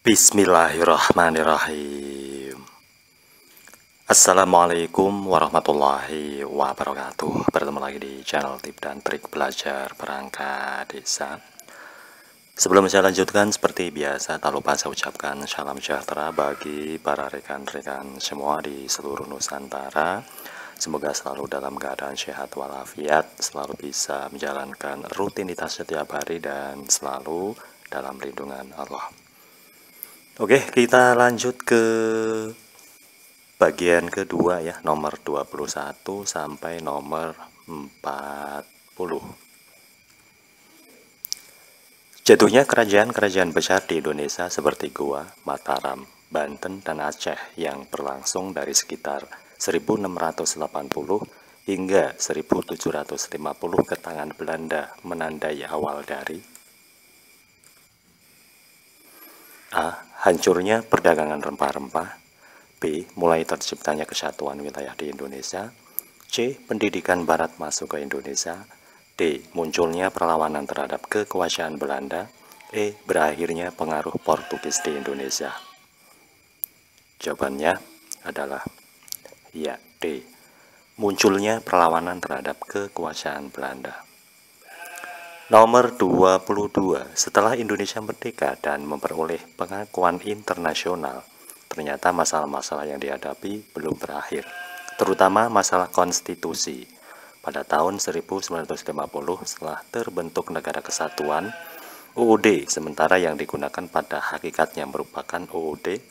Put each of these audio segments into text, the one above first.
Bismillahirrahmanirrahim. Assalamualaikum warahmatullahi wabarakatuh. Bertemu lagi di channel Tip dan Trik Belajar Perangkat Desa. Sebelum saya lanjutkan, seperti biasa tak lupa saya ucapkan salam sejahtera bagi para rekan-rekan semua di seluruh Nusantara. Semoga selalu dalam keadaan sehat walafiat, selalu bisa menjalankan rutinitas setiap hari dan selalu dalam lindungan Allah. Oke, kita lanjut ke bagian kedua ya, nomor 21 sampai nomor 40. Jatuhnya kerajaan-kerajaan besar di Indonesia seperti Goa, Mataram, Banten, dan Aceh yang berlangsung dari sekitar 1680 hingga 1750 ke tangan Belanda menandai awal dari A. Hancurnya perdagangan rempah-rempah. B. Mulai terciptanya kesatuan wilayah di Indonesia. C. Pendidikan Barat masuk ke Indonesia. D. Munculnya perlawanan terhadap kekuasaan Belanda. E. Berakhirnya pengaruh Portugis di Indonesia. Jawabannya adalah ya, D. Munculnya perlawanan terhadap kekuasaan Belanda. Nomor 22. Setelah Indonesia merdeka dan memperoleh pengakuan internasional, ternyata masalah-masalah yang dihadapi belum berakhir, terutama masalah konstitusi. Pada tahun 1950 setelah terbentuk Negara Kesatuan, UUD sementara yang digunakan pada hakikatnya merupakan UUD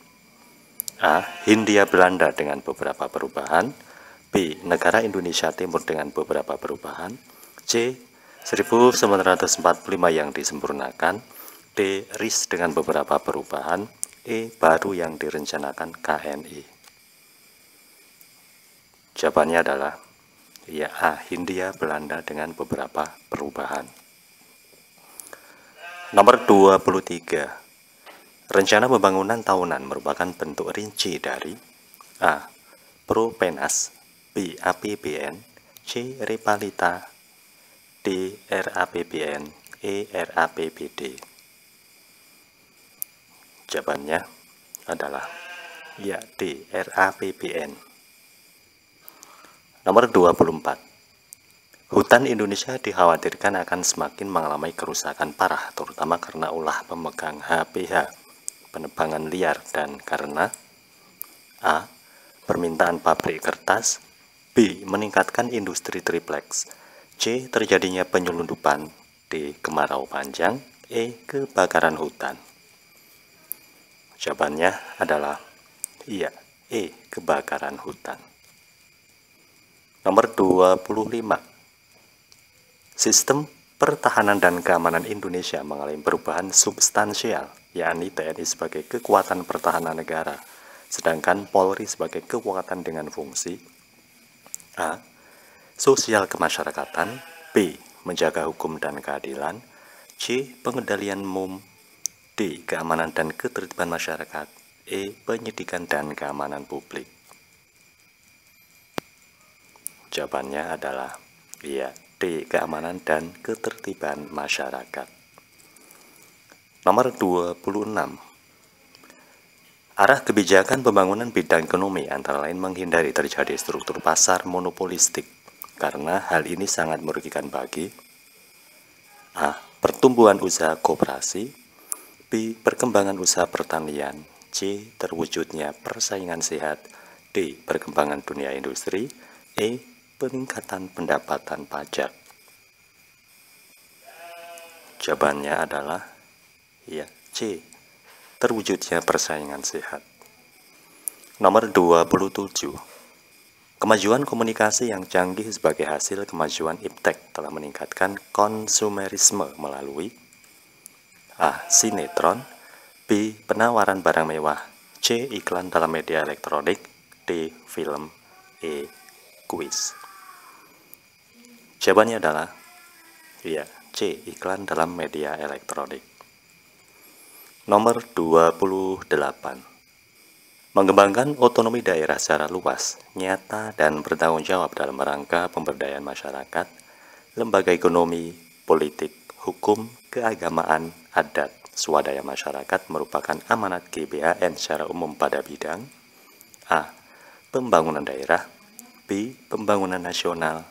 A. Hindia Belanda dengan beberapa perubahan, B. Negara Indonesia Timur dengan beberapa perubahan, C. 1945 yang disempurnakan, D. RIS dengan beberapa perubahan, E. Baru yang direncanakan KNI. Jawabannya adalah ya, A. Hindia Belanda dengan beberapa perubahan. Nomor 23. Rencana pembangunan tahunan merupakan bentuk rinci dari A. Propenas, B. APBN, C. Repalita, D. RAPBN, E. RAPBD. Jawabannya adalah ya, D. RAPBN. Nomor 24. Hutan Indonesia dikhawatirkan akan semakin mengalami kerusakan parah, terutama karena ulah pemegang HPH, penebangan liar, dan karena A. Permintaan pabrik kertas, B. Meningkatkan industri triplex, C. Terjadinya penyelundupan, D. Kemarau panjang, E. Kebakaran hutan. Jawabannya adalah iya, E. Kebakaran hutan. Nomor 25. Sistem pertahanan dan keamanan Indonesia mengalami perubahan substansial, yakni TNI sebagai kekuatan pertahanan negara, sedangkan Polri sebagai kekuatan dengan fungsi A. Sosial kemasyarakatan, B. Menjaga hukum dan keadilan, C. Pengendalian umum, D. Keamanan dan ketertiban masyarakat, E. Penyidikan dan keamanan publik. Jawabannya adalah ya, D. Keamanan dan ketertiban masyarakat. Nomor 26. Arah kebijakan pembangunan bidang ekonomi antara lain menghindari terjadi struktur pasar monopolistik, karena hal ini sangat merugikan bagi A. Pertumbuhan usaha koperasi, B. Perkembangan usaha pertanian, C. Terwujudnya persaingan sehat, D. Perkembangan dunia industri, E. Peningkatan pendapatan pajak. Jawabannya adalah ya, C. Terwujudnya persaingan sehat. Nomor 27. Kemajuan komunikasi yang canggih sebagai hasil kemajuan iptek telah meningkatkan konsumerisme melalui A. Sinetron, B. Penawaran barang mewah, C. Iklan dalam media elektronik, D. Film, E. Kuis. Jawabannya adalah ya, C. Iklan dalam media elektronik. Nomor 28. Mengembangkan otonomi daerah secara luas, nyata, dan bertanggung jawab dalam rangka pemberdayaan masyarakat, lembaga ekonomi, politik, hukum, keagamaan, adat, swadaya masyarakat merupakan amanat GBHN secara umum pada bidang A. Pembangunan daerah, B. Pembangunan nasional,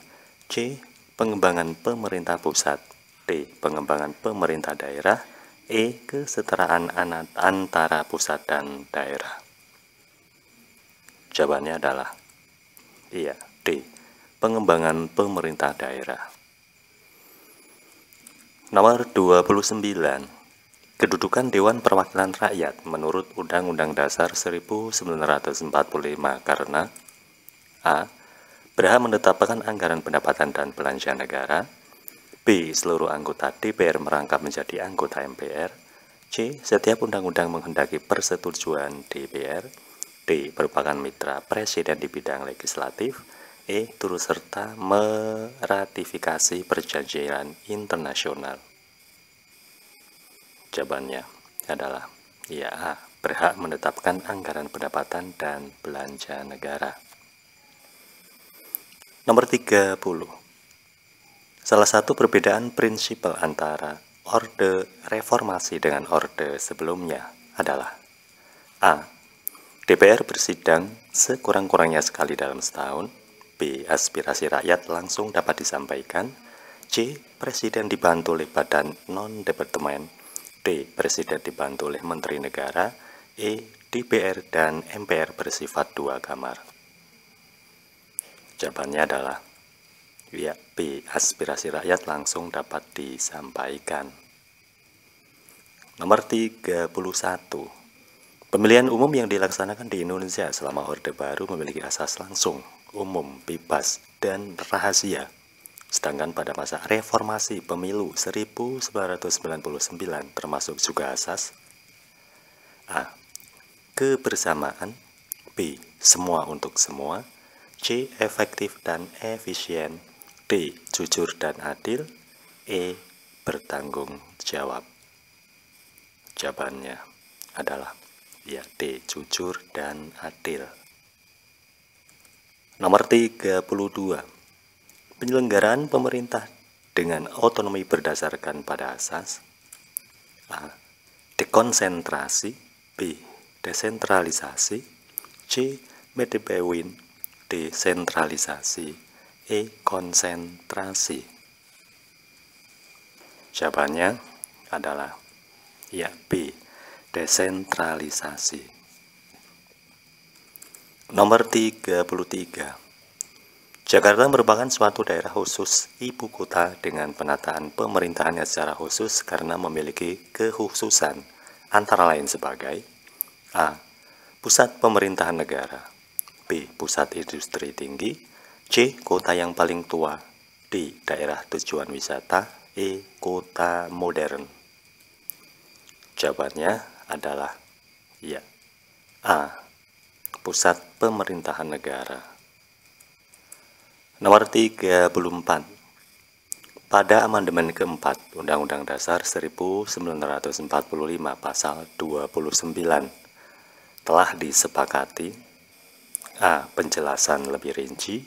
C. Pengembangan pemerintah pusat, D. Pengembangan pemerintah daerah, E. Kesetaraan antara pusat dan daerah. Jawabannya adalah iya, D. Pengembangan pemerintah daerah. Nomor 29. Kedudukan Dewan Perwakilan Rakyat menurut Undang-Undang Dasar 1945 karena A. Berhak menetapkan anggaran pendapatan dan belanja negara, B. Seluruh anggota DPR merangkap menjadi anggota MPR, C. Setiap undang-undang menghendaki persetujuan DPR, D. Merupakan mitra presiden di bidang legislatif, E. Turut serta meratifikasi perjanjian internasional. Jawabannya adalah ya A. Berhak menetapkan anggaran pendapatan dan belanja negara. Nomor 30. Salah satu perbedaan prinsipal antara Orde Reformasi dengan orde sebelumnya adalah A. DPR bersidang sekurang-kurangnya sekali dalam setahun, B. Aspirasi rakyat langsung dapat disampaikan, C. Presiden dibantu oleh badan non-departemen, D. Presiden dibantu oleh Menteri Negara, E. DPR dan MPR bersifat dua kamar. Jawabannya adalah ya, B. Aspirasi rakyat langsung dapat disampaikan. Nomor 31. Pemilihan umum yang dilaksanakan di Indonesia selama Orde Baru memiliki asas langsung, umum, bebas, dan rahasia. Sedangkan pada masa reformasi pemilu 1999 termasuk juga asas A. Kebersamaan, B. Semua untuk semua, C. Efektif dan efisien, D. Jujur dan adil, E. Bertanggung jawab. Jawabannya adalah ya, D. Jujur dan adil. Nomor 32. Penyelenggaraan pemerintah dengan otonomi berdasarkan pada asas A. Dekonsentrasi, B. Desentralisasi, C. Medebewin, D. Sentralisasi, E. Konsentrasi. Jawabannya adalah ya, B. Desentralisasi. Nomor 33. Jakarta merupakan suatu daerah khusus ibu kota dengan penataan pemerintahannya secara khusus karena memiliki kekhususan antara lain sebagai A. Pusat pemerintahan negara, B. Pusat industri tinggi, C. Kota yang paling tua, D. Daerah tujuan wisata, E. Kota modern. Jawabannya adalah ya, A. Pusat pemerintahan negara. Nomor 34. Pada amandemen keempat Undang-Undang Dasar 1945 pasal 29 telah disepakati A. Penjelasan lebih rinci,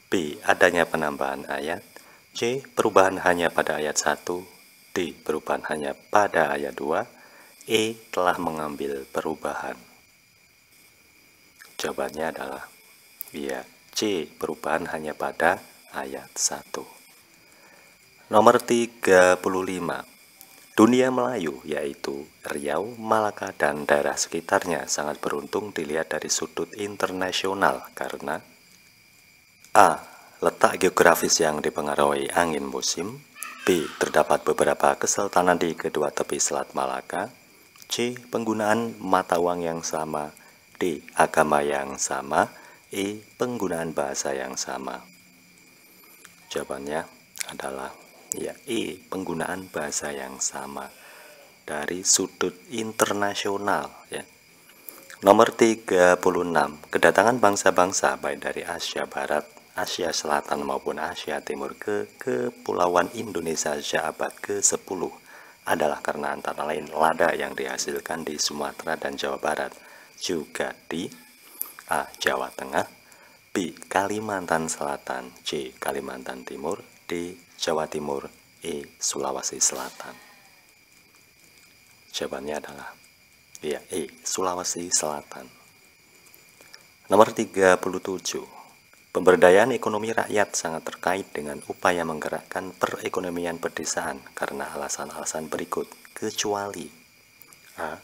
B. Adanya penambahan ayat, C. Perubahan hanya pada ayat 1, D. Perubahan hanya pada ayat 2, E. Telah mengambil perubahan. Jawabannya adalah ya, C. Perubahan hanya pada ayat 1. Nomor 35. Dunia Melayu yaitu Riau, Malaka, dan daerah sekitarnya sangat beruntung dilihat dari sudut internasional karena A. Letak geografis yang dipengaruhi angin musim, B. Terdapat beberapa kesultanan di kedua tepi Selat Malaka, C. Penggunaan mata uang yang sama, D. Agama yang sama, E. Penggunaan bahasa yang sama. Jawabannya adalah ya, E. Penggunaan bahasa yang sama dari sudut internasional ya. Nomor 36. Kedatangan bangsa-bangsa baik dari Asia Barat, Asia Selatan maupun Asia Timur ke Kepulauan Indonesia sejak abad ke-10 adalah karena antara lain lada yang dihasilkan di Sumatera dan Jawa Barat, juga di A. Jawa Tengah, B. Kalimantan Selatan, C. Kalimantan Timur, D. Jawa Timur, E. Sulawesi Selatan. Jawabannya adalah ya, E. Sulawesi Selatan. Nomor 37. Pemberdayaan ekonomi rakyat sangat terkait dengan upaya menggerakkan perekonomian pedesaan karena alasan-alasan berikut, kecuali A.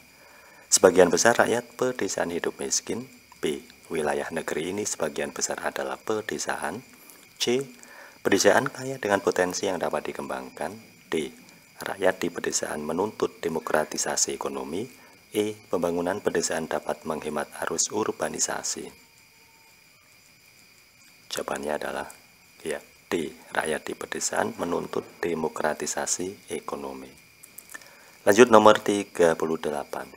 Sebagian besar rakyat pedesaan hidup miskin. B. Wilayah negeri ini sebagian besar adalah pedesaan. C. Pedesaan kaya dengan potensi yang dapat dikembangkan. D. Rakyat di pedesaan menuntut demokratisasi ekonomi. E. Pembangunan pedesaan dapat menghemat arus urbanisasi. Jawabannya adalah ya, D. Rakyat di pedesaan menuntut demokratisasi ekonomi. Lanjut nomor 38.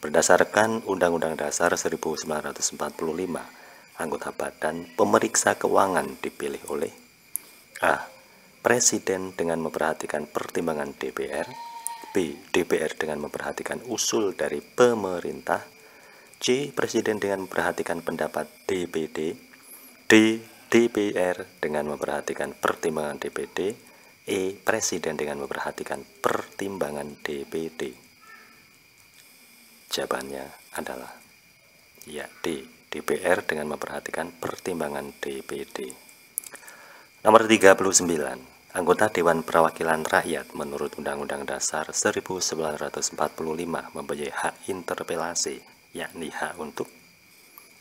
Berdasarkan Undang-Undang Dasar 1945, anggota Badan Pemeriksa Keuangan dipilih oleh A. Presiden dengan memperhatikan pertimbangan DPR. B. DPR dengan memperhatikan usul dari pemerintah. C. Presiden dengan memperhatikan pendapat DPD. D. DPR dengan memperhatikan pertimbangan DPD. E. Presiden dengan memperhatikan pertimbangan DPD. Jawabannya adalah ya, D. DPR dengan memperhatikan pertimbangan DPD. Nomor 39. Anggota Dewan Perwakilan Rakyat menurut Undang-Undang Dasar 1945 mempunyai hak interpelasi, yakni hak untuk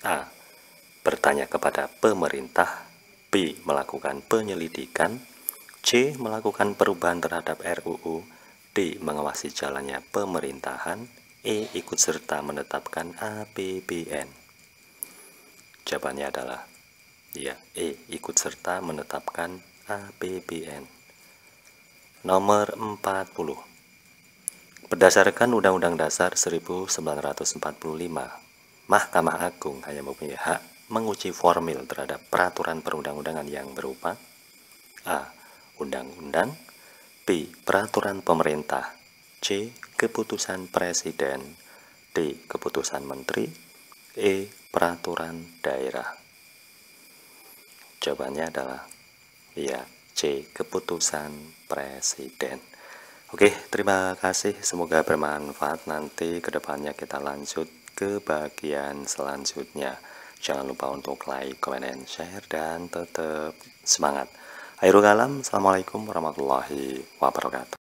A. Bertanya kepada pemerintah. B. Melakukan penyelidikan. C. Melakukan perubahan terhadap RUU. D. Mengawasi jalannya pemerintahan. E. Ikut serta menetapkan APBN. Jawabannya adalah ya, E. Ikut serta menetapkan APBN. Nomor 40. Berdasarkan Undang-Undang Dasar 1945, Mahkamah Agung hanya mempunyai hak menguji formil terhadap peraturan perundang-undangan yang berupa A. Undang-undang. B. Peraturan pemerintah. C. Keputusan presiden. D. Keputusan menteri. E. Peraturan daerah. Jawabannya adalah ya, C. Keputusan presiden. Oke, terima kasih. Semoga bermanfaat. Nanti kedepannya kita lanjut ke bagian selanjutnya. Jangan lupa untuk like, comment, and share, dan tetap semangat. Akhirul kalam, assalamualaikum warahmatullahi wabarakatuh.